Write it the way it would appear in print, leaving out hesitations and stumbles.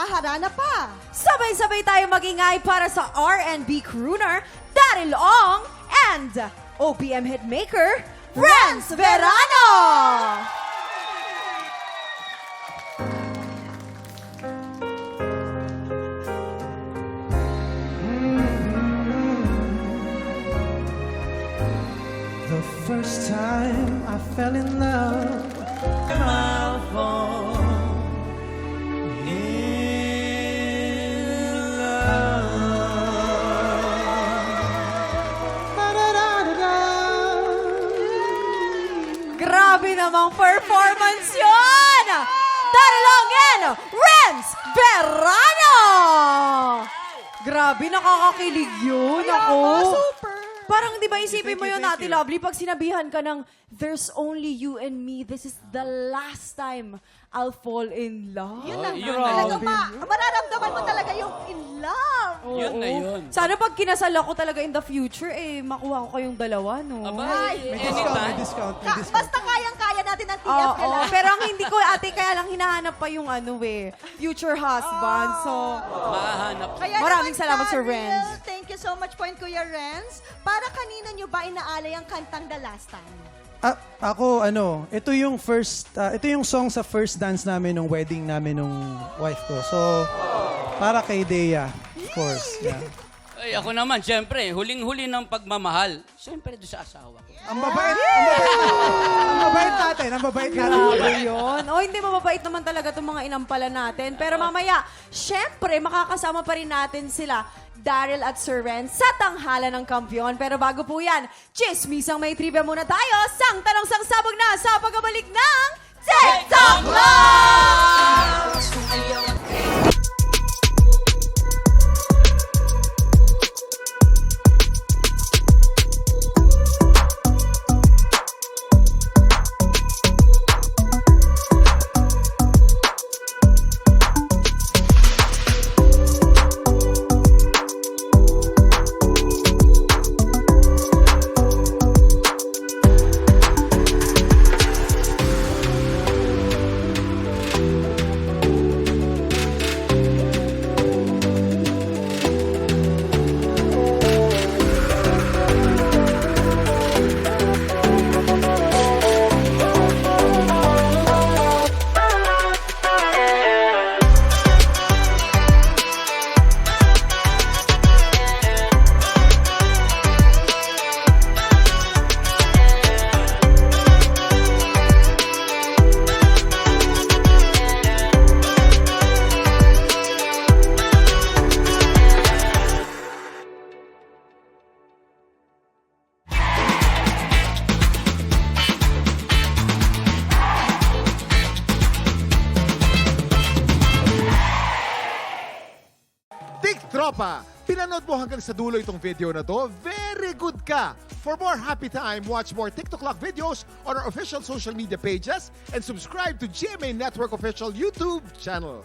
harana pa. Sabay-sabay tayo magingay para sa R&B crooner, Daryl Ong, and OPM hitmaker, Renz Verano! The first time I fell in love, I fall in love. Grabe namang performance yun! Daryl Ong and Renz Verano! Grabe, nakakakilig yun. Ako. Super. Parang di ba isipin mo yun, Ate Lovely, pag sinabihan ka ng, there's only you and me, this is the last time I'll fall in love. Yun lang. yun Talaga na mararamdaman mo talaga yung in love. Yun na yun. Sana pag kinasal ako talaga in the future, makuha ko kayong dalawa, no? Aba, May discount, may discount, may discount. Basta kayang-kaya natin ang TF Oo, kailangan. pero ang hindi ko, ate, kaya lang hinahanap pa yung future husband. So, Mahanap. Kaya Maraming naman, salamat, Sir Daryl, Renz. Thank you so much po, Kuya Renz. Para kanina nyo ba inaalay ang kantang The Last Time? Ako, ito yung ito yung song sa first dance namin nung wedding namin nung wife ko. So, para kay Dea, of course. Yeah. Ay, ako naman, syempre, huling-huli ng pagmamahal. Syempre, doon sa asawa ko. Ang babait natin. grabe yun. O, hindi mababait naman talaga itong mga inampala natin. Pero mamaya, syempre, makakasama pa rin natin sila, Daryl at Sir Renz, sa tanghalan ng kampyon. Pero bago po yan, chismisang may trivia muna tayo. Sang tanong sang sabog na sa pagbabalik ng TikTok Live! Tropa, pinanood mo hanggang sa dulo itong video na to? Very good ka! For more happy time, watch more TikTok Clock videos on our official social media pages and subscribe to GMA Network official YouTube channel.